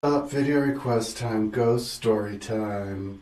Video request time, ghost story time.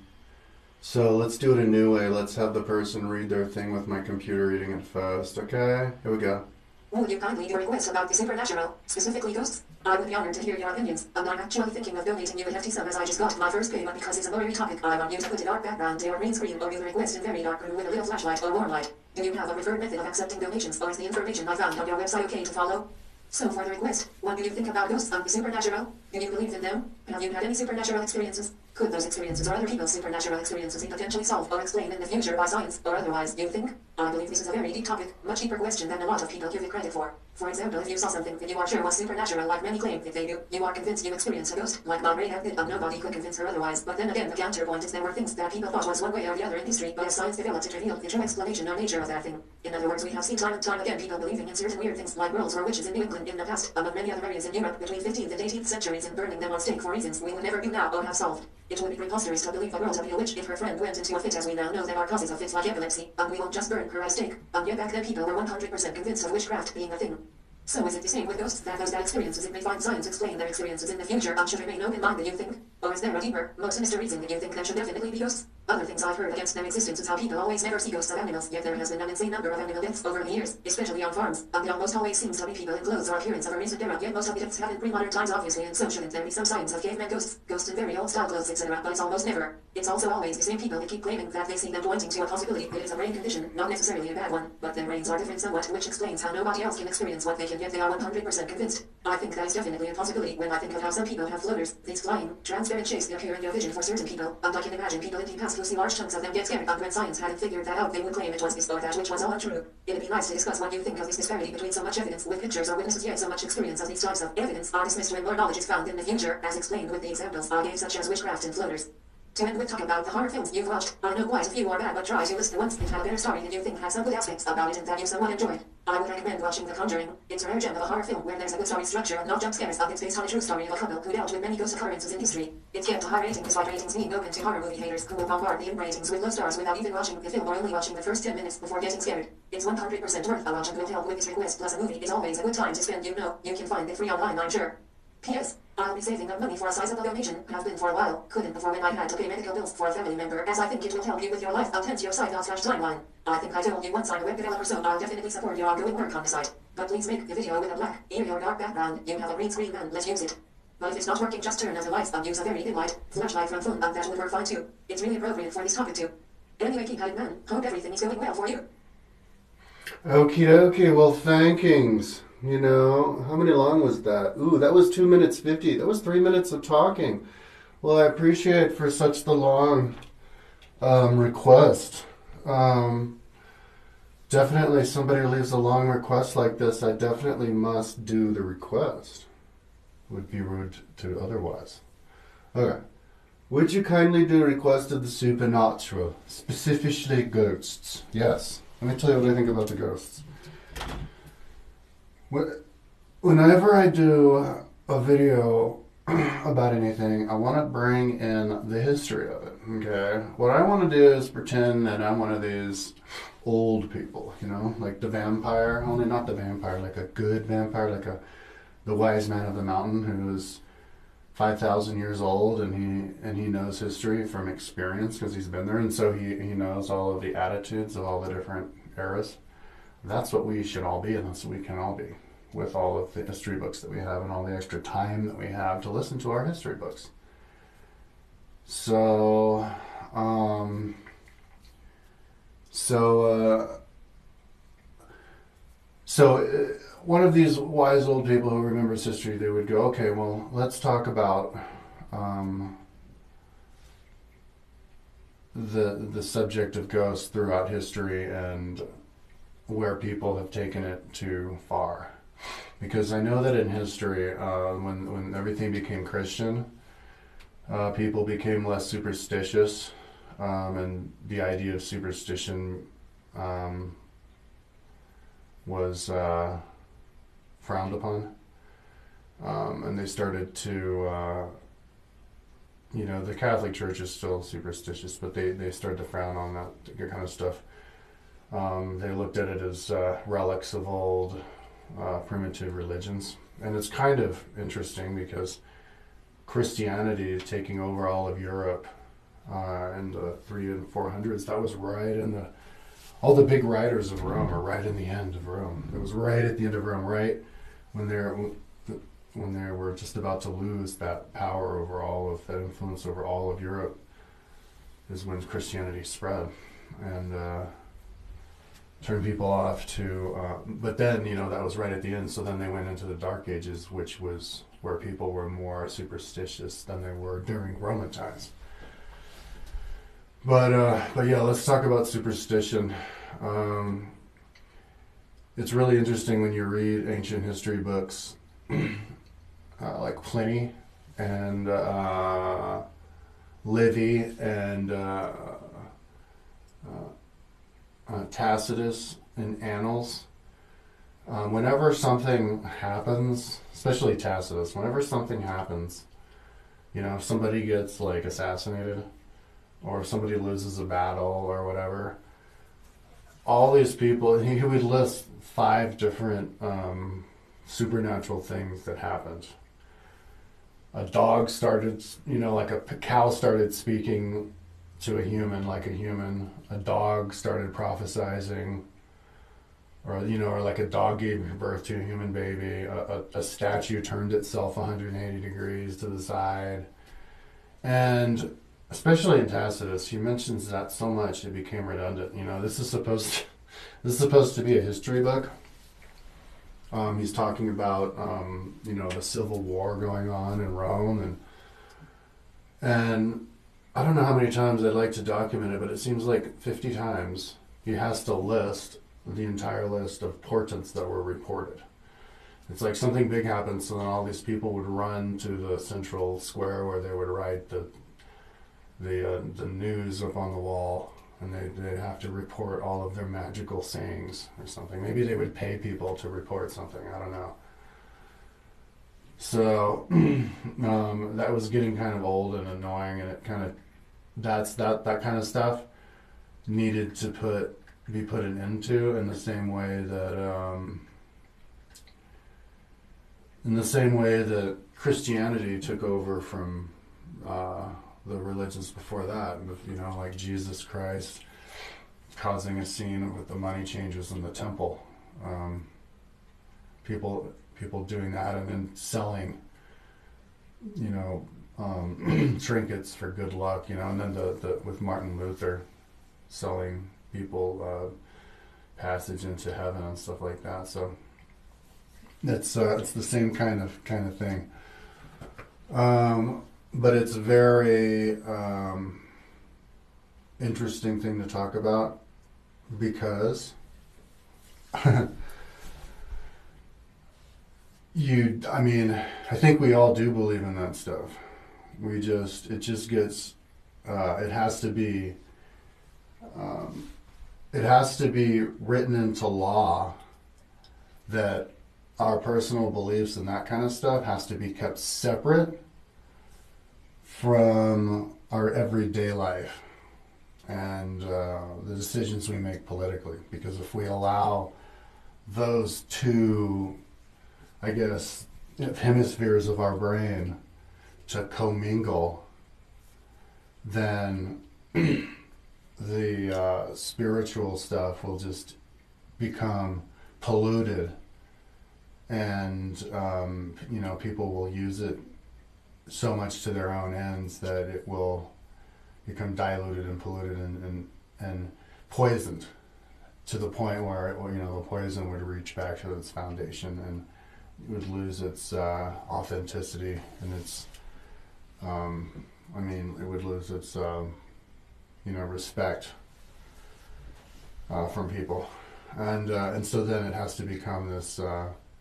So let's do it a new way. Let's have the person read their thing with my computer reading it first, okay? Here we go. Would you kindly do a request about the supernatural, specifically ghosts? I would be honored to hear your opinions. I'm actually thinking of donating you a hefty sum as I just got my first pay, but because it's a blurry topic, I want you to put a dark background to your green screen or you request in very dark room with a little flashlight or warm light. Do you have a preferred method of accepting donations, or is the information I found on your website okay to follow? So for the request, what do you think about ghosts and the supernatural? Do you believe in them? Have you had any supernatural experiences? Could those experiences or other people's supernatural experiences be potentially solved or explained in the future by science or otherwise, you think? I believe this is a very deep topic, much deeper question than a lot of people give it credit for. For example, if you saw something that you are sure was supernatural like many claim that they do, you are convinced you experienced a ghost, like Mom Ray had did, and nobody could convince her otherwise. But then again, the counterpoint is there were things that people thought was one way or the other in history, but as science developed it revealed the true explanation or nature of that thing. In other words, we have seen time and time again people believing in certain weird things like girls or witches in New England in the past, among many other areas in Europe between 15th and 18th centuries, and burning them on stake for reasons we would never do now or have solved. It would be preposterous to believe a girl to be a witch if her friend went into a fit, as we now know there are causes of fits like epilepsy, and we won't just burn her at stake. And yet back then people were 100% convinced of witchcraft being a thing. So is it the same with ghosts, that those bad experiences it may find science explain their experiences in the future and should remain open-minded, you think? Or is there a deeper, more sinister reason that you think there should definitely be ghosts? Other things I've heard against their existence is how people always never see ghosts of animals, yet there has been an insane number of animal deaths over the years, especially on farms, and it almost always seems to be people in clothes or appearance of a recent era, yet most of the deaths happen pre-modern times obviously, and so shouldn't there be some signs of caveman ghosts, ghosts in very old style clothes, etc., but it's almost never. It's also always the same people that keep claiming that they see them, pointing to a possibility that it is a brain condition, not necessarily a bad one, but their brains are different somewhat, which explains how nobody else can experience what they can, yet they are 100% convinced. I think that is definitely a possibility when I think of how some people have floaters, these flying, transparent shapes that appear in your vision for certain people, and I can imagine people in the past who see large chunks of them get scared, and when science hadn't figured that out they would claim it was this or that, which was all untrue. It'd be nice to discuss what you think of this disparity between so much evidence with pictures or witnesses, yet so much experience of these types of evidence are dismissed when more knowledge is found in the future, as explained with the examples I gave, such as witchcraft and floaters. To end with talk about the horror films you've watched, I know quite a few are bad, but try to list the ones that have a better story that you think had some good aspects about it and that you somewhat enjoyed. I would recommend watching The Conjuring. It's a rare gem of a horror film where there's a good story structure and no jump scares, and it's based on a true story of a couple who dealt with many ghost occurrences in history. It's kept a high rating despite ratings being open to horror movie haters who will bombard the ratings with low stars without even watching the film or only watching the first 10 minutes before getting scared. It's 100% worth a watch and will help with this request, plus a movie is always a good time to spend, you know. You can find it free online, I'm sure. P.S. I'll be saving up money for a sizable donation. Have been for a while. Couldn't before when I had to pay medical bills for a family member, as I think it will help you with your life. Hence your site/timeline. I think I told you once I'm a web developer, so I'll definitely support your ongoing work on the site. But please make the video with a black, eerie or dark background. You have a green screen and let's use it. But if it's not working, just turn off the lights and use a very dim light, flashlight from phone, and that would work fine too. It's really appropriate for this topic too. Anyway, keep at it, man. Hope everything is going well for you. Okie dokie, well, thankings. You know, how many long was that? Ooh, that was 2 minutes 50. That was 3 minutes of talking. Well, I appreciate for such the long request. Definitely somebody leaves a long request like this, I definitely must do the request. Would be rude to otherwise. Okay. Would you kindly do a request of the supernatural, specifically ghosts? Yes. Let me tell you what I think about the ghosts. Whenever I do a video about anything, I want to bring in the history of it, okay? What I want to do is pretend that I'm one of these old people, you know, like the vampire, only not the vampire, like a good vampire, like the wise man of the mountain who's 5,000 years old and he knows history from experience because he's been there, and so he knows all of the attitudes of all the different eras. That's what we should all be, and that's what we can all be, with all of the history books that we have and all the extra time that we have to listen to our history books. So, um, so, one of these wise old people who remembers history, they would go, okay, well, let's talk about um, the subject of ghosts throughout history and where people have taken it too far. Because I know that in history, when everything became Christian, people became less superstitious, and the idea of superstition was frowned upon. And they started to, the Catholic Church is still superstitious, but they started to frown on that kind of stuff. They looked at it as relics of old primitive religions. And it's kind of interesting because Christianity taking over all of Europe in the 300s and 400s. That was right in the, all the big writers of Rome are right in the end of Rome. It was right at the end of Rome, right when they were just about to lose that power over all of that influence over all of Europe, is when Christianity spread and turned people off to. But then, that was right at the end. So then they went into the Dark Ages, which was where people were more superstitious than they were during Roman times. But yeah, let's talk about superstition. It's really interesting when you read ancient history books, like Pliny and Livy and Tacitus in Annals. Whenever something happens, especially Tacitus, whenever something happens, if somebody gets like assassinated, or if somebody loses a battle or whatever, all these people, he would list 5 different supernatural things that happened. A dog started, like a cow started speaking to a human like a human. A dog started prophesizing, or like a dog gave birth to a human baby. A statue turned itself 180 degrees to the side. And especially in Tacitus, he mentions that so much it became redundant. This is supposed to be a history book. He's talking about the civil war going on in Rome, and I don't know how many times I'd like to document it, but it seems like 50 times he has to list the entire list of portents that were reported. It's like something big happened, so then all these people would run to the central square where they would write the news up on the wall, and they'd have to report all of their magical sayings or something. Maybe they would pay people to report something. I don't know. So that was getting kind of old and annoying, and it kind of that kind of stuff needed to be put an end to in the same way that Christianity took over from the religions before that, like Jesus Christ causing a scene with the money changers in the temple. People doing that and then selling, trinkets for good luck, and then the with Martin Luther selling people passage into heaven and stuff like that. So it's the same kind of thing. But it's a very interesting thing to talk about because I think we all do believe in that stuff. It has to be written into law that our personal beliefs and that kind of stuff has to be kept separate from our everyday life and the decisions we make politically. Because if we allow those two, I guess, hemispheres of our brain to commingle, then the spiritual stuff will just become polluted, and people will use it so much to their own ends that it will become diluted and polluted and poisoned to the point where the poison would reach back to its foundation and it would lose its authenticity and its it would lose its respect from people, and so then it has to become this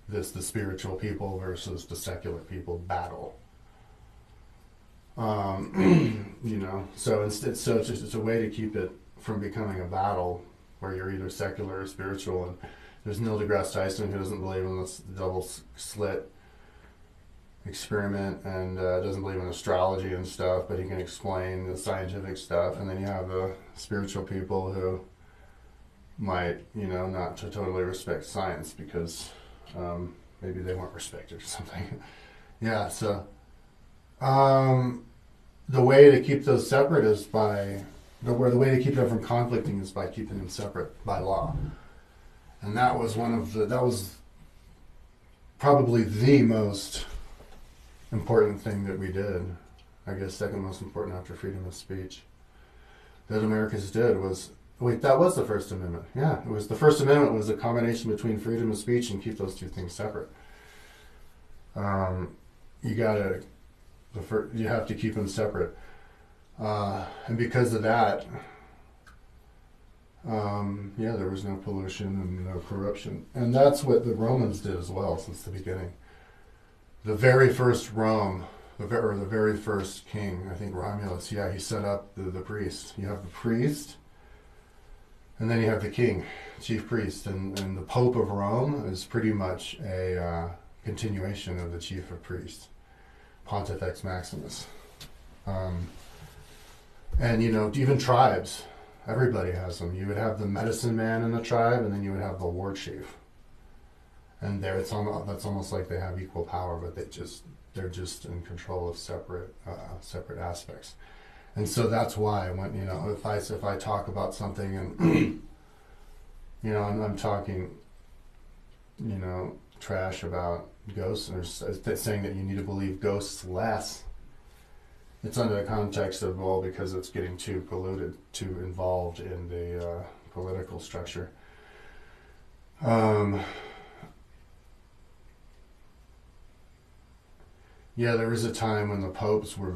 the spiritual people versus the secular people battle. So instead, it's a way to keep it from becoming a battle where you're either secular or spiritual. And there's Neil deGrasse Tyson, who doesn't believe in this double slit experiment and doesn't believe in astrology and stuff, but he can explain the scientific stuff. And then you have the spiritual people who might, not to totally respect science because maybe they weren't respected or something. Yeah, so The way to keep those separate is the way to keep them from conflicting is by keeping them separate by law. And that was that was probably the most important thing that we did. I guess second most important after freedom of speech that Americans did was, wait, that was the First Amendment. Yeah, it was the First Amendment was a combination between freedom of speech and keep those two things separate. You gotta, you have to keep them separate. And because of that, there was no pollution and no corruption. And that's what the Romans did as well since the beginning. The very first Rome, the very first king, I think Romulus, he set up the priest. You have the priest, and then you have the king, chief priest. And the Pope of Rome is pretty much a continuation of the chief of priests, Pontifex Maximus. And, even tribes, everybody has them. You would have the medicine man in the tribe, and then you would have the war chief. And that's almost like they have equal power, but they're just in control of separate aspects. And so that's why when if I talk about something and I'm talking trash about ghosts or saying that you need to believe ghosts less, it's under the context of, well, because it's getting too polluted, too involved in the political structure. Yeah, there was a time when the popes were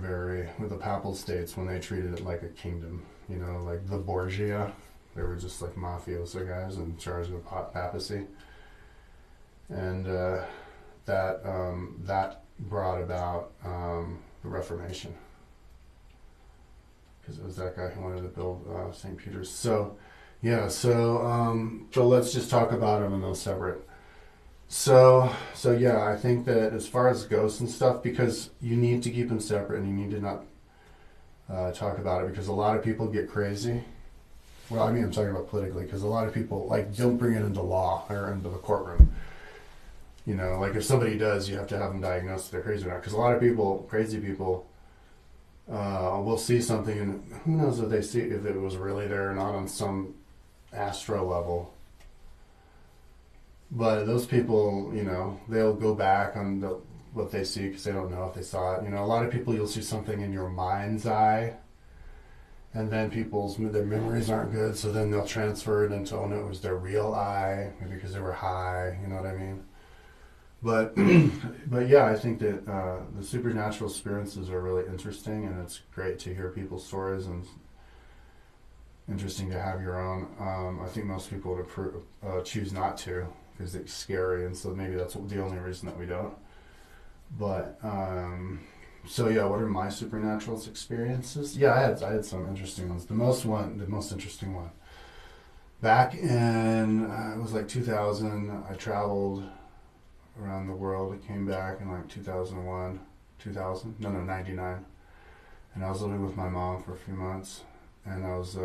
with the papal states, when they treated it like a kingdom, like the Borgia. They were just like mafioso guys in charge of the papacy. And that brought about the Reformation. Because it was that guy who wanted to build St. Peter's. So let's just talk about them and those separate. So yeah, I think that as far as ghosts and stuff, because you need to keep them separate and you need to not talk about it, because a lot of people get crazy. Well, I mean, I'm talking about politically, because a lot of people don't bring it into law or into the courtroom. If somebody does, you have to have them diagnosed if they're crazy or not. Because a lot of people, crazy people, will see something and who knows if it was really there or not on some astro level. But those people, they'll go back on what they see because they don't know if they saw it. A lot of people, you'll see something in your mind's eye, and then their memories aren't good, so then they'll transfer it into, oh no, it was their real eye, maybe because they were high, you know what I mean? But yeah, I think that the supernatural experiences are really interesting, and it's great to hear people's stories and interesting to have your own. I think most people would choose not to, because it's scary, and so maybe that's the only reason that we don't. But so yeah, what are my supernatural experiences? Yeah, I had some interesting ones. The most interesting one, back in it was like 2000. I traveled around the world. I came back in like 99, and I was living with my mom for a few months, and I was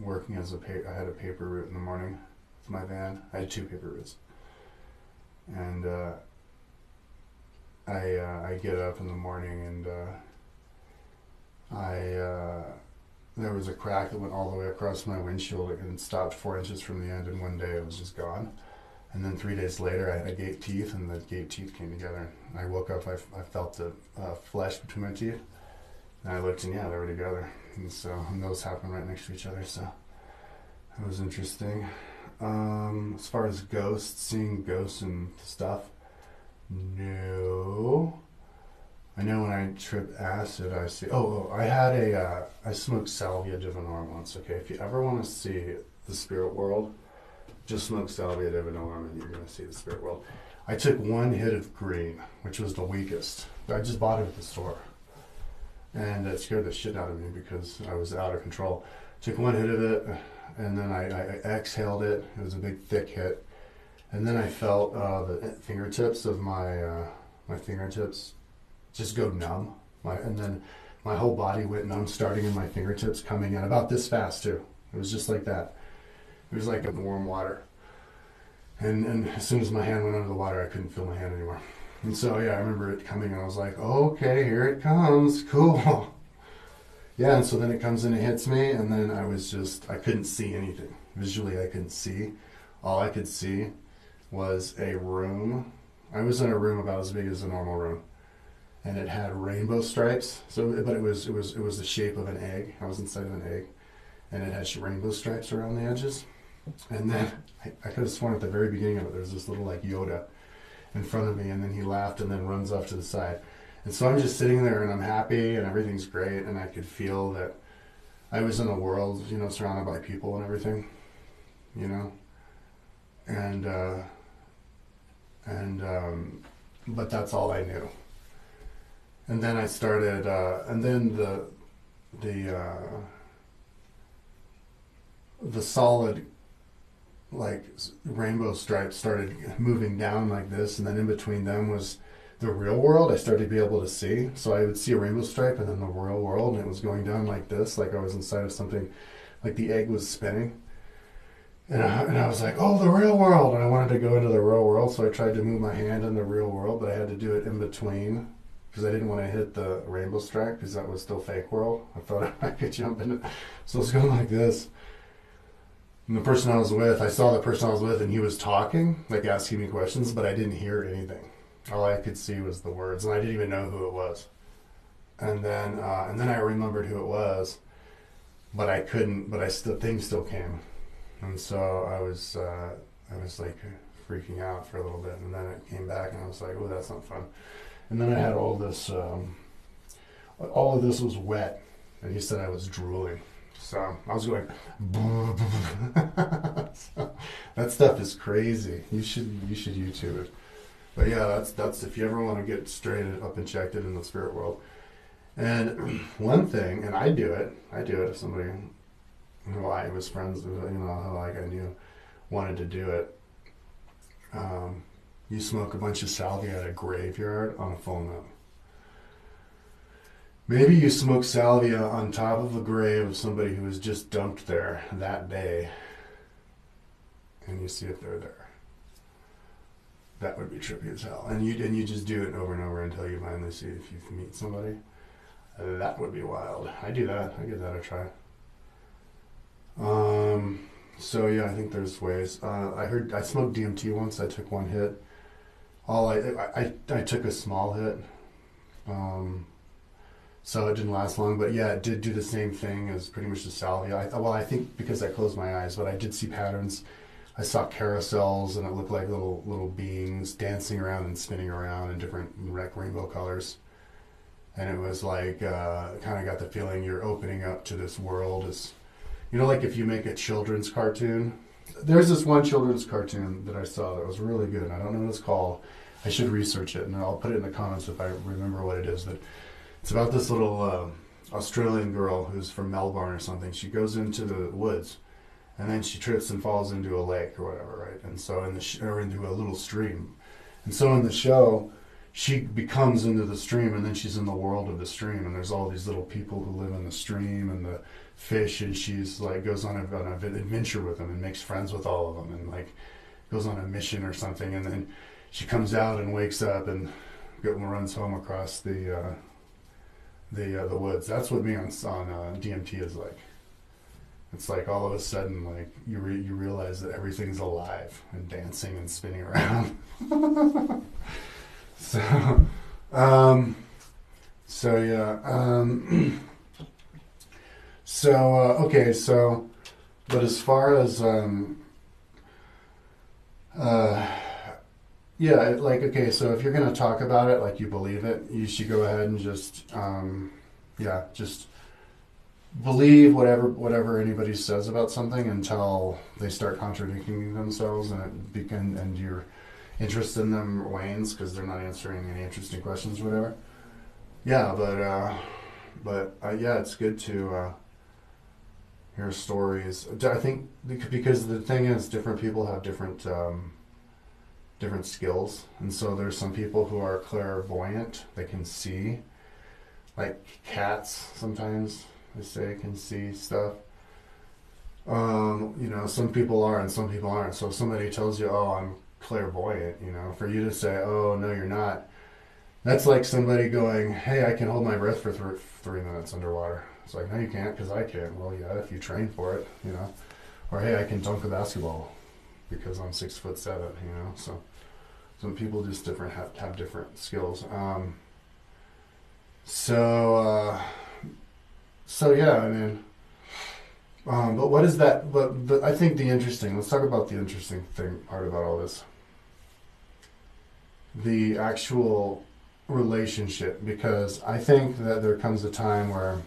working I had a paper route in the morning. My van. I had 2 paper routes, and I get up in the morning, and there was a crack that went all the way across my windshield and stopped 4 inches from the end. In one day, it was just gone. And then 3 days later, I had gate teeth, and the gate teeth came together. I woke up, I felt the flesh between my teeth, and I looked, and yeah, they were together. And those happened right next to each other. So that was interesting. As far as seeing ghosts and stuff, no. I know when I trip acid, I see. I smoked Salvia Divinorum once. Okay, if you ever want to see the spirit world, just smoke Salvia Divinorum, and you're going to see the spirit world. I took 1 hit of green, which was the weakest. I just bought it at the store, and it scared the shit out of me because I was out of control. Took 1 hit of it. And then I exhaled it. It was a big, thick hit. And then I felt the fingertips of my fingertips just go numb. And then my whole body went numb, starting in my fingertips, coming in about this fast, too. It was just like that. It was like warm water. And as soon as my hand went under the water, I couldn't feel my hand anymore. And so yeah, I remember it coming, and I was like, okay, here it comes, cool. Yeah, and so then it comes and it hits me, and then I couldn't see anything. Visually, I couldn't see. All I could see was a room. I was in a room about as big as a normal room, and it had rainbow stripes. So, but it was the shape of an egg. I was inside of an egg, and it had rainbow stripes around the edges. And then I could have sworn at the very beginning of it, there's this little like Yoda in front of me, and then he laughed and then runs off to the side. And so I'm just sitting there and I'm happy and everything's great, and I could feel that I was in a world, surrounded by people and everything, you know, and but that's all I knew. And then I started, and then the solid like rainbow stripes started moving down like this, and then in between them was the real world. I started to be able to see, so I would see a rainbow stripe and then the real world, and it was going down like this, like I was inside of something, like the egg was spinning, and I was like, oh, the real world, and I wanted to go into the real world, so I tried to move my hand in the real world, but I had to do it in between because I didn't want to hit the rainbow stripe because that was still fake world. I thought I could jump in it, so I was going like this. And the person I was with, I saw the person I was with, and he was talking, like asking me questions, but I didn't hear anything. All I could see was the words, and I didn't even know who it was. And then I remembered who it was, but I couldn't. But things still came, and so I was like freaking out for a little bit, and then it came back, and I was like, oh, that's not fun. And then I had all this. All of this was wet, and he said I was drooling. So I was going, so, that stuff is crazy. You should YouTube it. But yeah, that's if you ever want to get straight up and checked it in the spirit world. And one thing, and I do it if somebody who I was friends with, who like I knew wanted to do it. You smoke a bunch of salvia at a graveyard on a full moon. Maybe you smoke salvia on top of a grave of somebody who was just dumped there that day, and you see if they're there. That would be trippy as hell. And you just do it over and over until you finally see if you meet somebody. That would be wild. I do that. I give that a try. So yeah, I think there's ways. I smoked DMT once. I took one hit. I took a small hit. So it didn't last long, but yeah, it did do the same thing as pretty much the salvia. I think because I closed my eyes, but I did see patterns. I saw carousels, and it looked like little beings dancing around and spinning around in different rainbow colors. And it was like, kind of got the feeling you're opening up to this world. Like if you make a children's cartoon. There's this one children's cartoon that I saw that was really good. I don't know what it's called. I should research it, and I'll put it in the comments if I remember what it is. But it's about this little Australian girl who's from Melbourne or something. She goes into the woods, and then she trips and falls into a lake or whatever, right? And so or into a little stream. And so in the show, she becomes into the stream, and then she's in the world of the stream, and there's all these little people who live in the stream and the fish, and she's like goes on an adventure with them and makes friends with all of them, and like goes on a mission or something, and then she comes out and wakes up and runs home across the woods. That's what being on DMT is like. It's like all of a sudden, like you realize that everything's alive and dancing and spinning around. So yeah. Okay. So, but as far as yeah, like, okay, so if you're going to talk about it like you believe it, you should go ahead and just just believe whatever anybody says about something until they start contradicting themselves, and your interest in them wanes because they're not answering any interesting questions or whatever. Yeah, but yeah, it's good to hear stories. I think because the thing is, different people have different skills, and so there's some people who are clairvoyant. They can see, like cats sometimes they say can see stuff. Some people are and some people aren't. So if somebody tells you, oh, I'm clairvoyant, for you to say, oh, no, you're not, That's like somebody going, "Hey, I can hold my breath for 3 minutes underwater." It's like, no, you can't, because I can. Well, yeah, if you train for it, you know. Or hey, I can dunk a basketball because I'm 6'7", you know. So some people just different have different skills. So so yeah, I mean, but what is that? But I think the interesting. Let's talk about the interesting thing part about all this. The actual relationship, because I think that there comes a time where,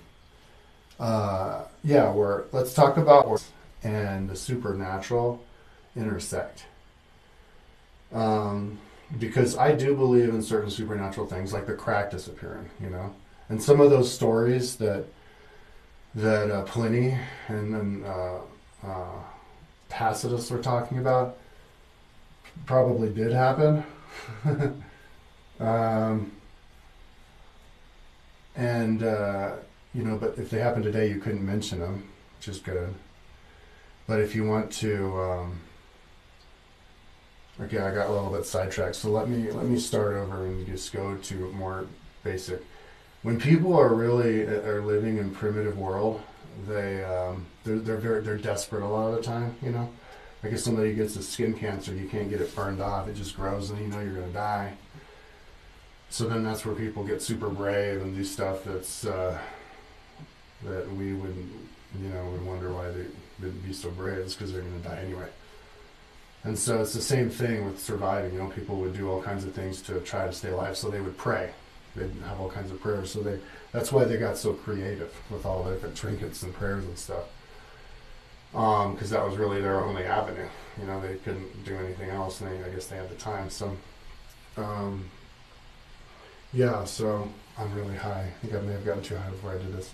yeah, where let's talk about and the supernatural intersect. Because I do believe in certain supernatural things, like the crack disappearing, you know, and some of those stories that Pliny and then Tacitus were talking about probably did happen. um, and you know, but if they happen today, you couldn't mention them, which is good. But if you want to, okay, I got a little bit sidetracked. So let me start over and just go to more basic. When people are really are living in primitive world, they're desperate a lot of the time. You know, like if somebody gets a skin cancer, you can't get it burned off. It just grows, and you know you're gonna die. So then that's where people get super brave and do stuff that's that we would, you know, would wonder why they would be so brave. It's because they're gonna die anyway. And so it's the same thing with surviving. You know, people would do all kinds of things to try to stay alive. So they would pray. They'd have all kinds of prayers. So that's why they got so creative with all the different trinkets and prayers and stuff. Because that was really their only avenue. You know, they couldn't do anything else, and I guess they had the time. So, yeah. So I'm really high. I think I may have gotten too high before I did this.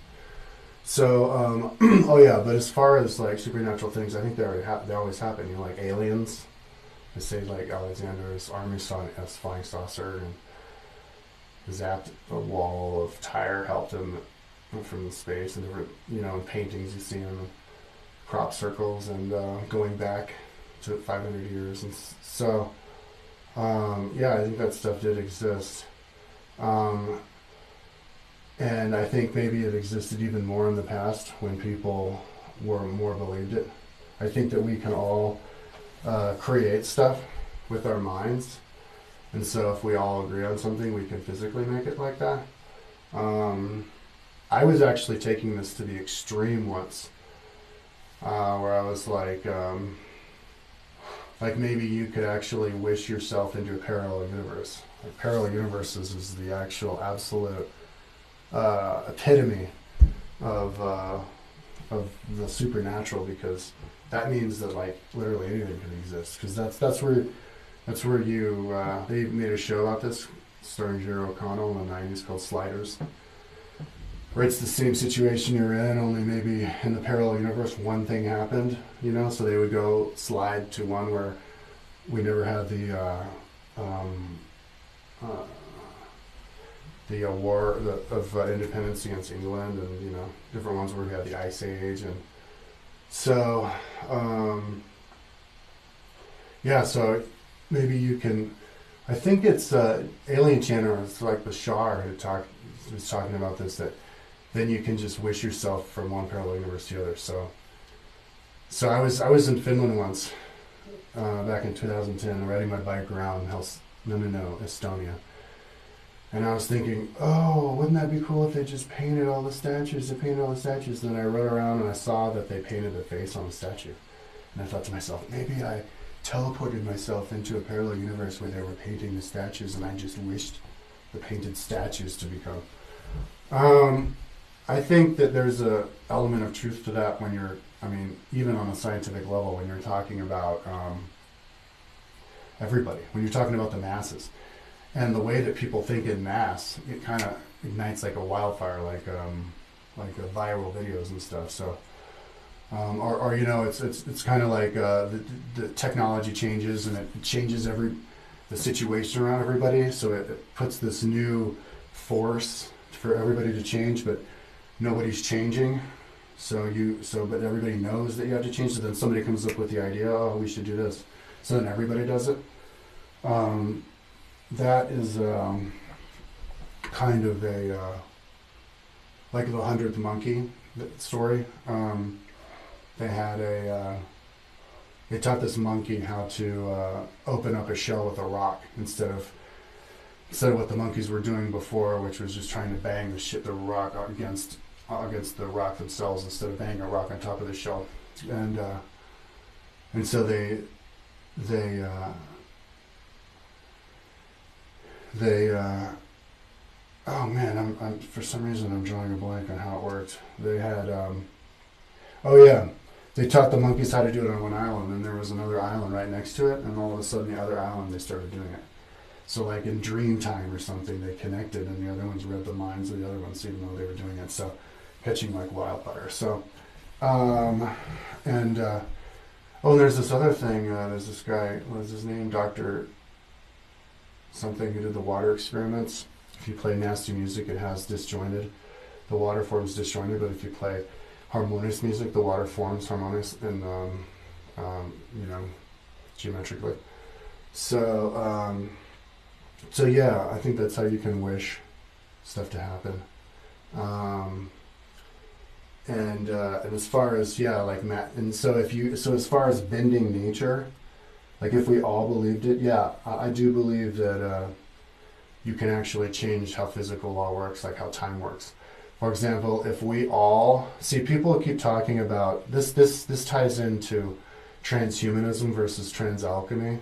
So, oh yeah, but as far as like supernatural things, I think they always happen. You know, like aliens. They say like Alexander's army saw a flying saucer and zapped a wall of Tyre, helped him from space, and different, you know, in paintings you see in crop circles and going back to 500 years, and so yeah, I think that stuff did exist. And I think maybe it existed even more in the past when people were more believed it. I think that we can all create stuff with our minds. And so if we all agree on something, we can physically make it like that. I was actually taking this to the extreme once, where I was like maybe you could actually wish yourself into a parallel universe. Like parallel universes is the actual absolute epitome of the supernatural, because that means that like literally anything can exist. Because that's where you they made a show about this starring Jerry O'Connell in the '90s called Sliders, where it's the same situation you're in, only maybe in the parallel universe one thing happened, you know. So they would go slide to one where we never had the war of independence against England, and you know, different ones where we had the Ice Age, and so yeah, so maybe you can. I think it's Alien Channel. It's like Bashar who was talking about this, that then you can just wish yourself from one parallel universe to the other. So I was in Finland once back in 2010, riding my bike around Estonia. And I was thinking, oh, wouldn't that be cool if they just painted all the statues? They painted all the statues. Then I rode around and I saw that they painted the face on the statue. And I thought to myself, maybe I teleported myself into a parallel universe where they were painting the statues, and I just wished the painted statues to become. I think that there's a element of truth to that when you're, I mean, even on a scientific level, when you're talking about everybody, when you're talking about the masses. And the way that people think in mass, it kind of ignites like a wildfire, like viral videos and stuff. So, or you know, it's kind of like the technology changes, and it changes the situation around everybody. So it puts this new force for everybody to change, but nobody's changing. But everybody knows that you have to change. So then somebody comes up with the idea, oh, we should do this. So then everybody does it. That is kind of a like the 100th Monkey story. They had they taught this monkey how to open up a shell with a rock instead of what the monkeys were doing before, which was just trying to bang the rock against the rock themselves instead of banging a rock on top of the shell. And so they oh man, I'm for some reason I'm drawing a blank on how it worked. They had oh yeah, they taught the monkeys how to do it on one island, and there was another island right next to it, and all of a sudden the other island they started doing it. So like in Dreamtime or something, they connected, and the other ones read the minds of the other ones, even though they were doing it. So catching like wildfire. So oh, there's this other thing. There's this guy. What is his name? Dr. something, who did the water experiments. If you play nasty music, it has disjointed. The water forms disjointed, but if you play harmonious music, the water forms harmonious and geometrically. So yeah, I think that's how you can wish stuff to happen. And as far as like Matt, and so as far as bending nature, like if we all believed it, yeah, I do believe that you can actually change how physical law works, like how time works. For example, if we all see, people keep talking about this ties into transhumanism versus transalchemy.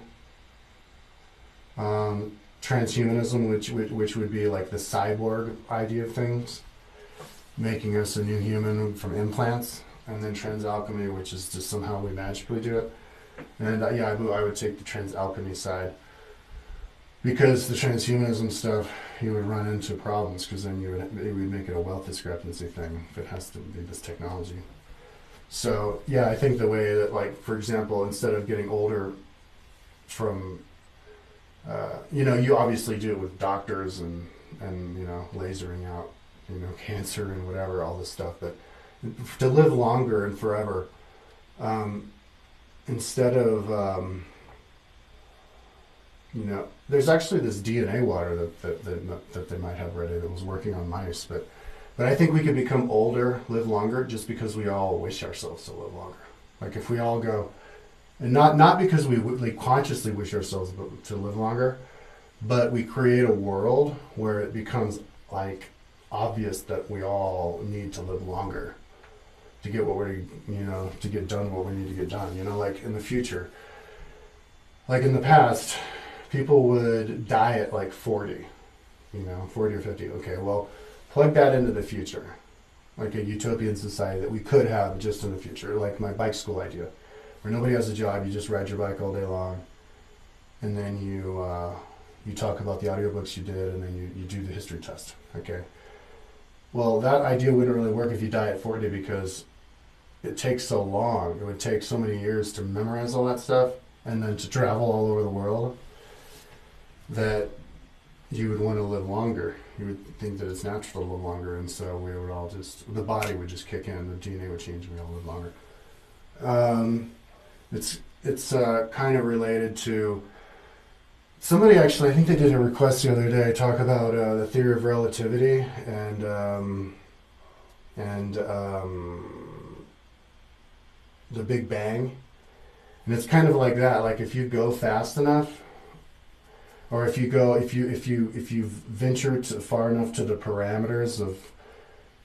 Transhumanism, which would be like the cyborg idea of things, making us a new human from implants, and then transalchemy, which is just somehow we magically do it. And I would take the transalchemy side, because the transhumanism stuff, you would run into problems, because then it would make it a wealth discrepancy thing if it has to be this technology. So yeah, I think the way that, like, for example, instead of getting older from you obviously do it with doctors and lasering out cancer and whatever, all this stuff, but to live longer and forever, instead of there's actually this DNA water that they might have ready that was working on mice, but I think we could become older, live longer, just because we all wish ourselves to live longer. Like if we all go, and not because we consciously wish ourselves to live longer, but we create a world where it becomes like obvious that we all need to live longer to get to get done what we need to get done. Like in the future, like in the past, people would die at like 40, 40 or 50. Okay, well, plug that into the future, like a utopian society that we could have just in the future, like my bike school idea, where nobody has a job, you just ride your bike all day long, and then you talk about the audiobooks you did, and then you do the history test. Okay. Well, that idea wouldn't really work if you die at 40, because it takes so long. It would take so many years to memorize all that stuff and then to travel all over the world that you would want to live longer. You would think that it's natural to live longer, and so we would all the body would just kick in, the DNA would change, and we all live longer. It's kind of related to somebody, actually, I think they did a request the other day, talk about the theory of relativity and the Big Bang. And it's kind of like that. Like if you go fast enough, or if you venture far enough to the parameters of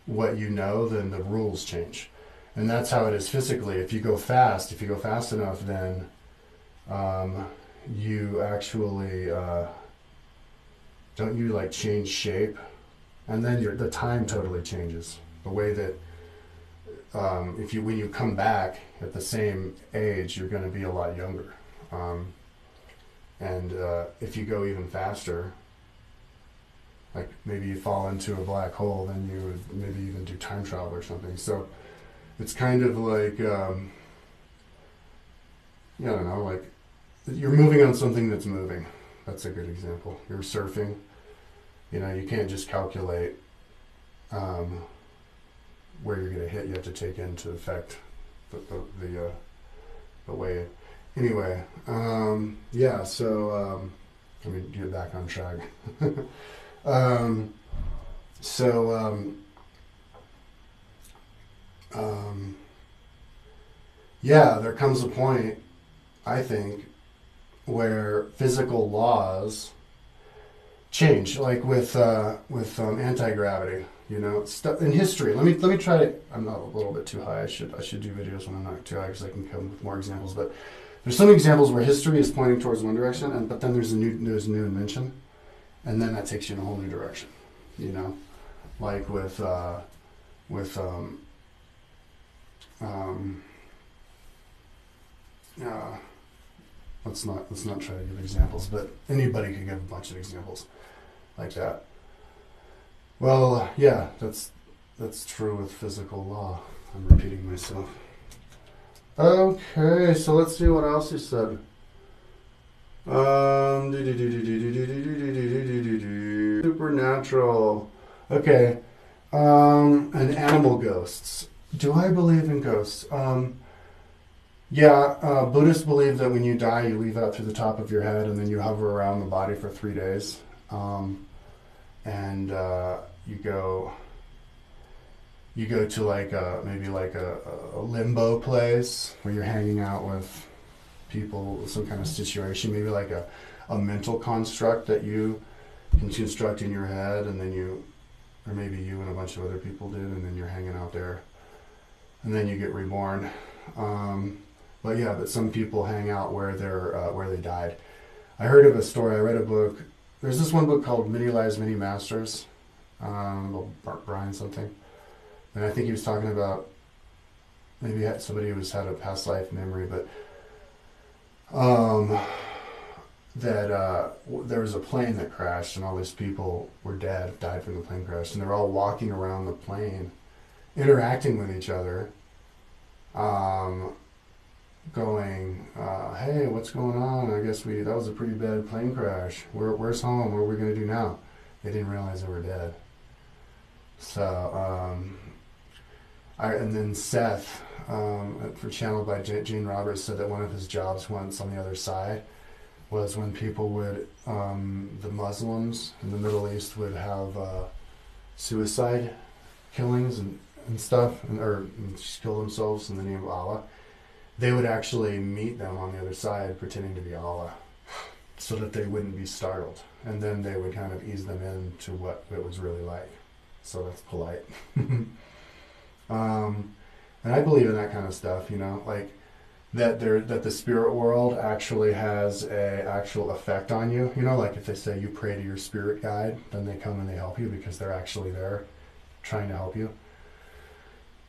what you know, then the rules change. And that's how it is physically. If you go fast enough, then you actually don't you like change shape, and then the time totally changes. The way that when you come back at the same age, you're going to be a lot younger. And if you go even faster, like maybe you fall into a black hole, then you would maybe even do time travel or something. So it's kind of like I don't know, like you're moving on something that's moving. That's a good example. You're surfing. You can't just calculate where you're going to hit. You have to take into effect the way. Anyway, yeah. So let me get back on track. Um, so, yeah, there comes a point, I think, where physical laws change, like with anti-gravity. You know, stuff in history. Let me try to. I'm not a little bit too high. I should do videos when I'm not too high because I can come with more examples. But there's some examples where history is pointing towards one direction, and but then there's a new invention, and then that takes you in a whole new direction. You know, like with uh, let's not try to give examples, but anybody could give a bunch of examples like that. Well, yeah, that's true with physical law. I'm repeating myself. Okay, so let's see what else he said. Supernatural. Okay. And animal ghosts. Do I believe in ghosts? Yeah, Buddhists believe that when you die, you leave out through the top of your head and then you hover around the body for 3 days. And you go to like maybe like a limbo place where you're hanging out with people, some kind of situation, maybe like a mental construct that you can construct in your head, and then or maybe you and a bunch of other people did, and then you're hanging out there, and then you get reborn. But yeah, but some people hang out where where they died. I heard of a story. I read a book. There's this one book called Many Lives, Many Masters, Brian something, and I think he was talking about maybe somebody who's had a past life memory, but there was a plane that crashed and all these people were died from the plane crash, and they're all walking around the plane, interacting with each other, going, hey, what's going on? I guess that was a pretty bad plane crash. Where's home? What are we going to do now? They didn't realize they were dead. So, and then Seth, for channeled by Gene Roberts, said that one of his jobs once on the other side was when people would, the Muslims in the Middle East would have suicide killings and stuff, or just kill themselves in the name of Allah. They would actually meet them on the other side pretending to be Allah so that they wouldn't be startled. And then they would kind of ease them into what it was really like. So that's polite. And I believe in that kind of stuff, you know, like that the spirit world actually has a actual effect on you. You know, like if they say you pray to your spirit guide, then they come and they help you because they're actually there trying to help you.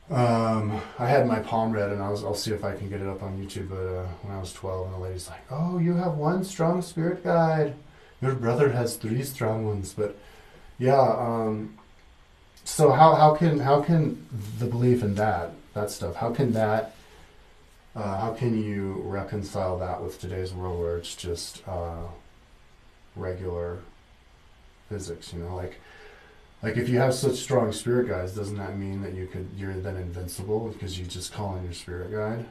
I had my palm read, and I'll see if I can get it up on YouTube, but when I was 12, and the lady's like, oh, you have one strong spirit guide. Your brother has 3 strong ones. But yeah, so how can the belief in that stuff, how can you reconcile that with today's world where it's just regular physics, you know, like if you have such strong spirit guides, doesn't that mean that you're then invincible because you just call on your spirit guide?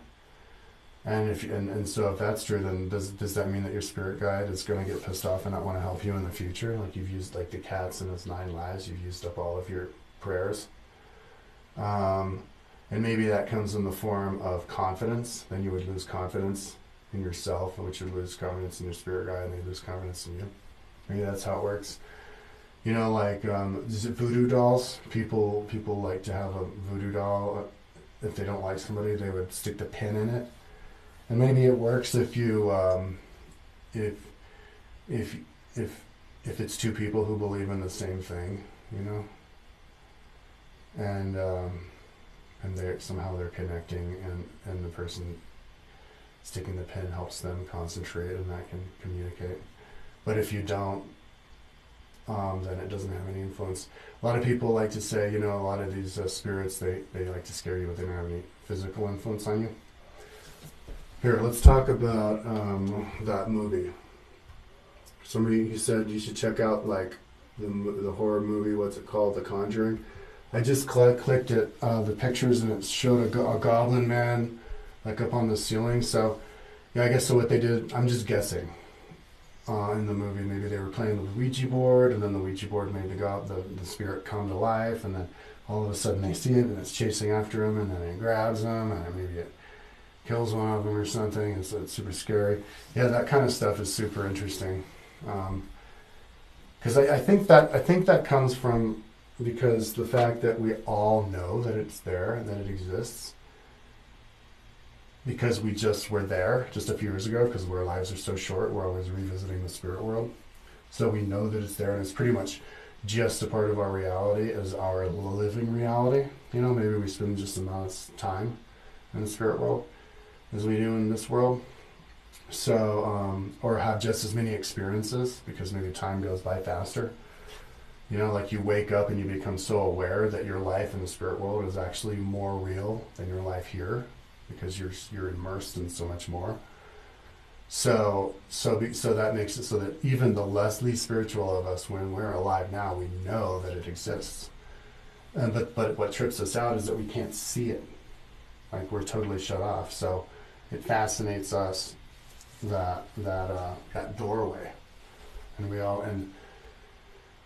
And so if that's true, then does that mean that your spirit guide is going to get pissed off and not want to help you in the future? Like you've used, like the cats in his 9 lives, you've used up all of your prayers. And maybe that comes in the form of confidence. Then you would lose confidence in yourself, which would lose confidence in your spirit guide, and they lose confidence in you. Maybe that's how it works. You know, like is it voodoo dolls? People like to have a voodoo doll. If they don't like somebody, they would stick the pin in it. And maybe it works if you if it's 2 people who believe in the same thing, you know, and they're connecting, and the person sticking the pin helps them concentrate, and that can communicate. But if you don't, then it doesn't have any influence. A lot of people like to say, you know, a lot of these spirits, they like to scare you, but they don't have any physical influence on you. Here, let's talk about that movie. Somebody said you should check out like the horror movie. What's it called? The Conjuring. I just clicked it, the pictures, and it showed a goblin man like up on the ceiling. So yeah, I guess so. What they did, I'm just guessing. in the movie. Maybe they were playing with the Ouija board, and then the Ouija board made the spirit come to life, and then all of a sudden they see it, and it's chasing after them, and then it grabs them, and then maybe it kills one of them or something, and so it's super scary. Yeah, that kind of stuff is super interesting. Because I think that comes from because the fact that we all know that it's there and that it exists because we just were there just a few years ago because our lives are so short, we're always revisiting the spirit world. So we know that it's there and it's pretty much just a part of our reality as our living reality. You know, maybe we spend just as much time in the spirit world as we do in this world. So, or have just as many experiences because maybe time goes by faster. You know, like you wake up and you become so aware that your life in the spirit world is actually more real than your life here because you're immersed in so much more. So that makes it so that even the least spiritual of us, when we're alive now, we know that it exists. But what trips us out is that we can't see it. Like we're totally shut off. So it fascinates us that doorway, and we all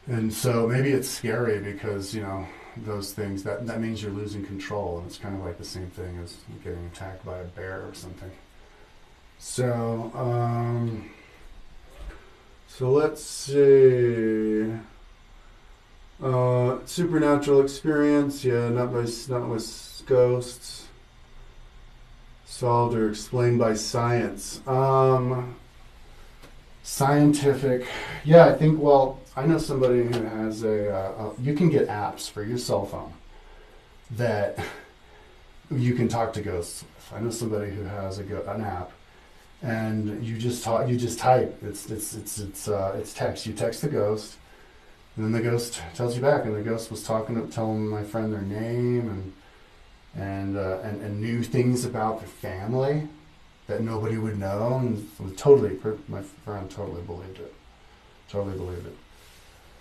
and so maybe it's scary because you know those things that means you're losing control, and it's kind of like the same thing as getting attacked by a bear or something. So so let's see. Supernatural experience, yeah, not with ghosts. Solved or explained by science. Scientific, yeah, I think, well, I know somebody who has you can get apps for your cell phone that you can talk to ghosts with. I know somebody who has an app, and you just type, it's text. You text the ghost, and then the ghost tells you back, and the ghost was telling my friend their name, and knew things about their family that nobody would know, and my friend totally believed it.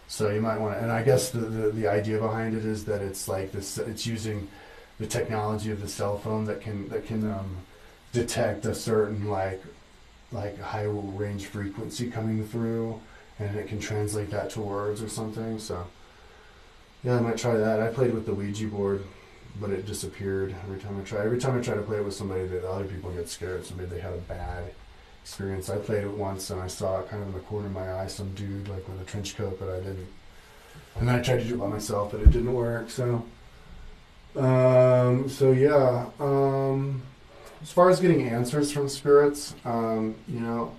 So you might want to, and I guess the idea behind it is that it's like this. It's using the technology of the cell phone that can detect a certain like high range frequency coming through, and it can translate that to words or something. So yeah, I might try that. I played with the Ouija board, but it disappeared every time I try. Every time I try to play it with somebody, that other people get scared. So maybe they had a bad experience. I played it once and I saw it kind of in the corner of my eye, some dude like with a trench coat, but I didn't. And then I tried to do it by myself, but it didn't work. So, yeah. As far as getting answers from spirits, you know,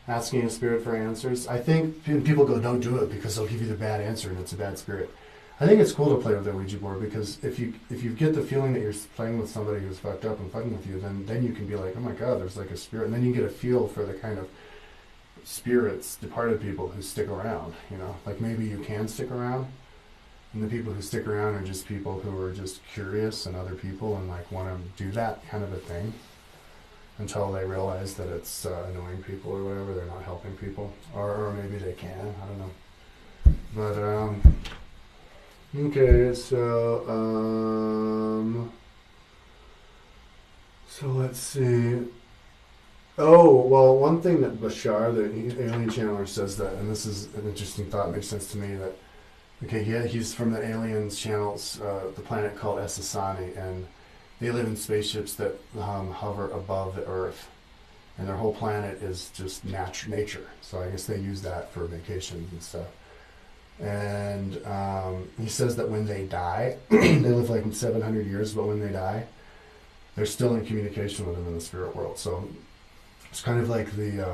asking a spirit for answers, I think people go, don't do it because they'll give you the bad answer and it's a bad spirit. I think it's cool to play with the Ouija board because if you get the feeling that you're playing with somebody who's fucked up and fucking with you, then you can be like, oh my god, there's like a spirit, and then you get a feel for the kind of spirits, departed people who stick around. You know, like maybe you can stick around, and the people who stick around are just people who are just curious and other people and like want to do that kind of a thing until they realize that it's annoying people or whatever. They're not helping people, or maybe they can. I don't know, but. Okay, so let's see. Oh, well, one thing that Bashar, the alien channeler, says that, and this is an interesting thought, makes sense to me, that, okay, yeah, he's from the aliens channels, the planet called Essassani, and they live in spaceships that hover above the Earth, and their whole planet is just nature, so I guess they use that for vacations and stuff. And he says that when they die, they live like 700 years, but when they die, they're still in communication with them in the spirit world. So it's kind of like the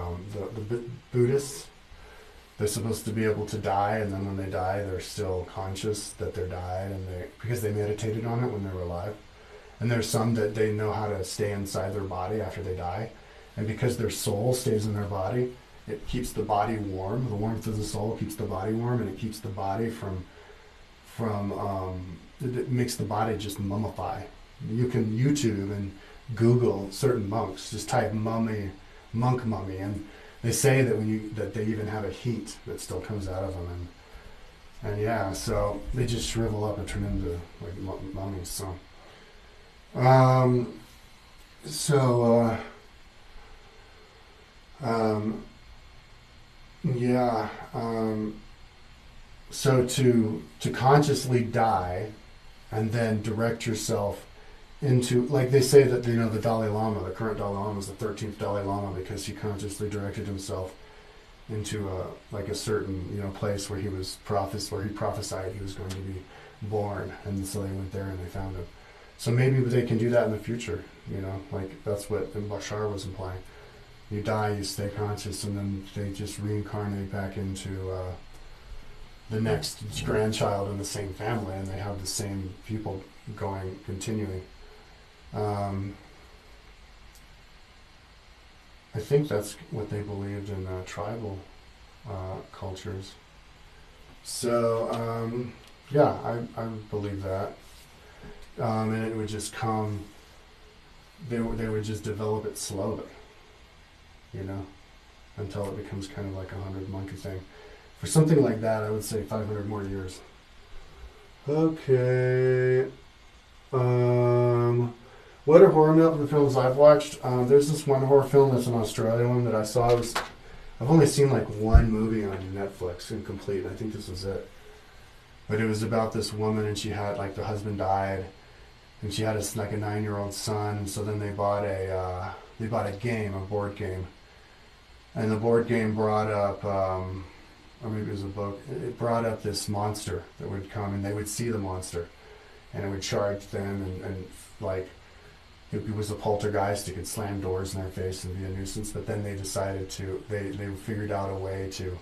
Buddhists. They're supposed to be able to die, and then when they die, they're still conscious that they died, and because they meditated on it when they were alive. And there's some that they know how to stay inside their body after they die, and because their soul stays in their body, it keeps the body warm. The warmth of the soul keeps the body warm, and it keeps the body it makes the body just mummify. You can YouTube and Google certain monks. Just type monk mummy, and they say that that they even have a heat that still comes out of them, and yeah, so they just shrivel up and turn into like mummies. Yeah. So to consciously die and then direct yourself into, like they say that, the Dalai Lama, the current Dalai Lama, is the 13th Dalai Lama because he consciously directed himself into a certain place where he prophesied he was going to be born, and so they went there and they found him. So maybe they can do that in the future. Like that's what Bashar was implying. You die, you stay conscious, and then they just reincarnate back into the next grandchild in the same family, and they have the same people continuing. I think that's what they believed in tribal cultures. So, yeah, I believe that. And it would just come, they would just develop it slowly, until it becomes kind of like 100 monkey thing. For something like that, I would say 500 more years. Okay. What are horror films I've watched? There's this one horror film that's an Australian one that I saw. I've only seen like one movie on Netflix incomplete. I think this was it. But it was about this woman, and she had, like, the husband died, and she had a 9-year-old son. So then they bought a board game, and the board game brought up, or maybe it was a book. It brought up this monster that would come, and they would see the monster, and it would charge them, and like, it was a poltergeist. It could slam doors in their face and be a nuisance. But then they decided they figured out a way to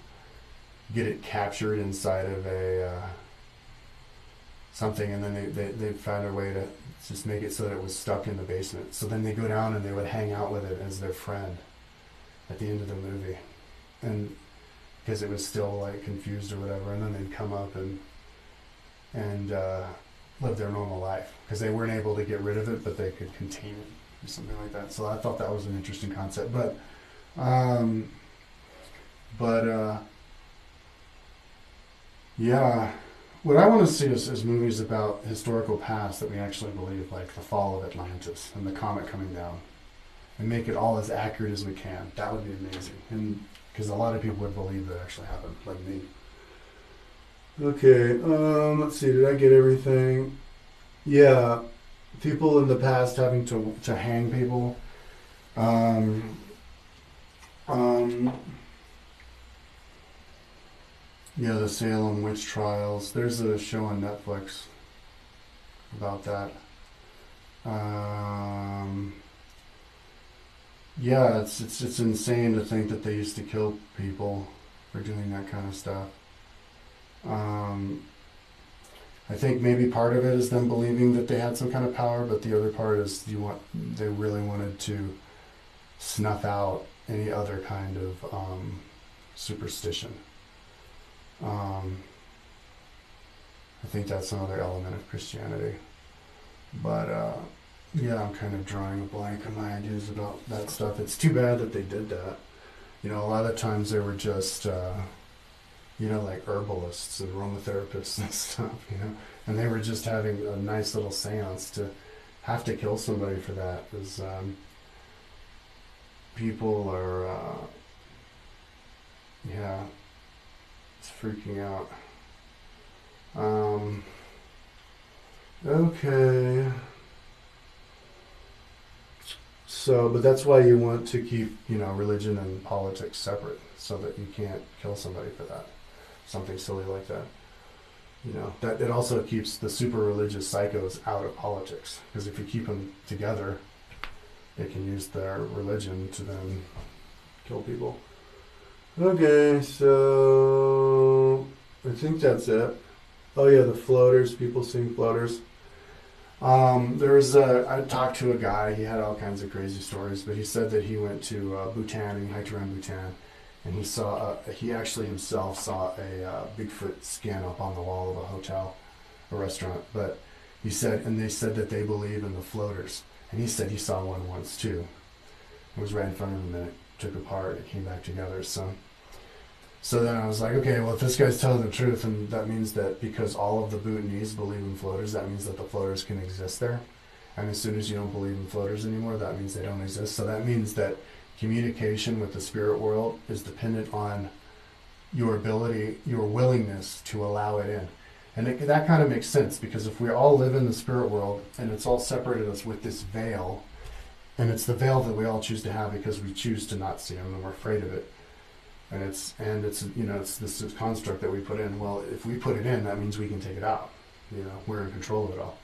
get it captured inside of a something, and then they found a way to just make it so that it was stuck in the basement. So then they go down and they would hang out with it as their friend at the end of the movie, and because it was still like confused or whatever, and then they'd come up and live their normal life because they weren't able to get rid of it, but they could contain it or something like that. So I thought that was an interesting concept, but yeah, what I want to see is movies about historical past that we actually believe, like the fall of Atlantis and the comet coming down, and make it all as accurate as we can. That would be amazing, and because a lot of people would believe that actually happened, like me. Okay, let's see, did I get everything? Yeah, people in the past having to hang people. Um, yeah, the Salem witch trials. There's a show on Netflix about that. Yeah, it's insane to think that they used to kill people for doing that kind of stuff. I think maybe part of it is them believing that they had some kind of power, but the other part is they really wanted to snuff out any other kind of superstition. I think that's another element of Christianity. But yeah, I'm kind of drawing a blank on my ideas about that stuff. It's too bad that they did that. A lot of times they were just like herbalists and aromatherapists and stuff, and they were just having a nice little seance. To have to kill somebody for that is, people are, yeah, it's freaking out. Okay. So, but that's why you want to keep, religion and politics separate, so that you can't kill somebody for that. Something silly like that. That it also keeps the super religious psychos out of politics, because if you keep them together, they can use their religion to then kill people. Okay, so I think that's it. Oh yeah, the floaters, people seeing floaters. I talked to a guy, he had all kinds of crazy stories, but he said that he went to Bhutan, and he hiked around Bhutan, and he actually himself saw a Bigfoot skin up on the wall of a hotel, a restaurant. But they said that they believe in the floaters, and he said he saw one once too. It was right in front of him, and it took apart, it came back together. So then I was like, okay, well, if this guy's telling the truth, and that means that because all of the Bhutanese believe in floaters, that means that the floaters can exist there. And as soon as you don't believe in floaters anymore, that means they don't exist. So that means that communication with the spirit world is dependent on your ability, your willingness to allow it in. And that kind of makes sense, because if we all live in the spirit world and it's all separated us with this veil, and it's the veil that we all choose to have because we choose to not see him and we're afraid of it. And it's it's this construct that we put in. Well, if we put it in, that means we can take it out. We're in control of it all.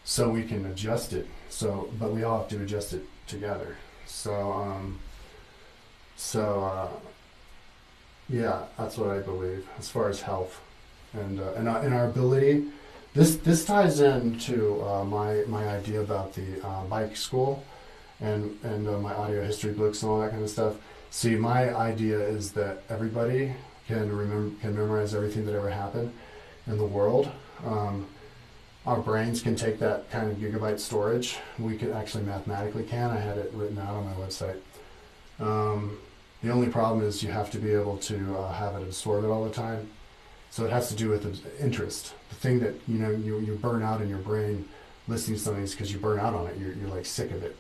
So we can adjust it. But we all have to adjust it together. Yeah, that's what I believe as far as health and our ability. This ties into my idea about the bike school and my audio history books and all that kind of stuff. See, my idea is that everybody can memorize everything that ever happened in the world. Our brains can take that kind of gigabyte storage. We could actually mathematically can. I had it written out on my website. The only problem is you have to be able to have it absorb it all the time. So it has to do with interest. The thing that you burn out in your brain listening to something is because you burn out on it. You're like sick of it.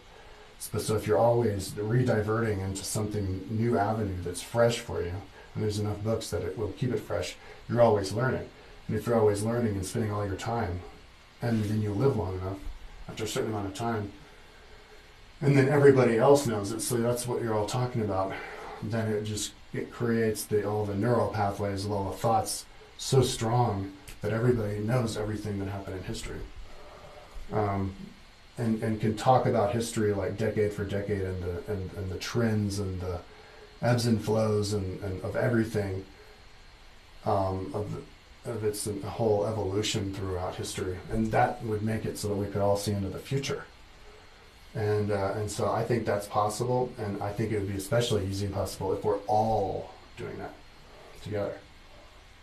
So if you're always re-diverting into something new avenue that's fresh for you, and there's enough books that it will keep it fresh, you're always learning. And if you're always learning and spending all your time, and then you live long enough, after a certain amount of time, and then everybody else knows it, so that's what you're all talking about, then it creates all the neural pathways of all the thoughts so strong that everybody knows everything that happened in history. And can talk about history like decade for decade, and the trends and the ebbs and flows and of everything, of its whole evolution throughout history, and that would make it so that we could all see into the future. And so I think that's possible, and I think it would be especially easy and possible if we're all doing that together.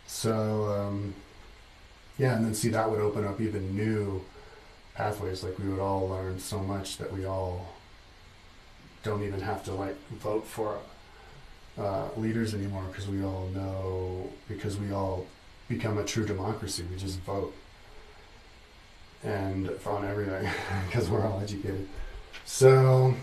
So yeah, and then see, that would open up even new pathways. Like, we would all learn so much that we all don't even have to vote for leaders anymore, because we all know, because we all become a true democracy. We just vote and on everything because we're all educated. So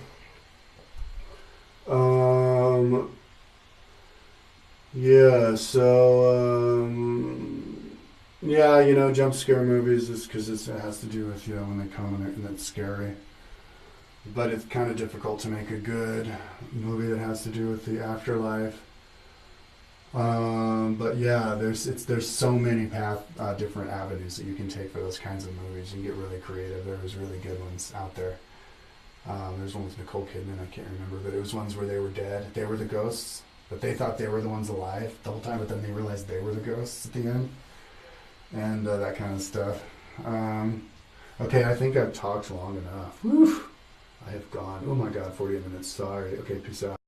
jump scare movies is because it has to do with when they come and it's scary. But it's kind of difficult to make a good movie that has to do with the afterlife. But yeah, there's so many different avenues that you can take for those kinds of movies. You can get really creative. There's really good ones out there. There's one with Nicole Kidman, I can't remember, but it was ones where they were dead. They were the ghosts, but they thought they were the ones alive the whole time, but then they realized they were the ghosts at the end. And that kind of stuff. Okay, I think I've talked long enough. Whew. I have gone, oh my God, 48 minutes. Sorry. Okay, peace out.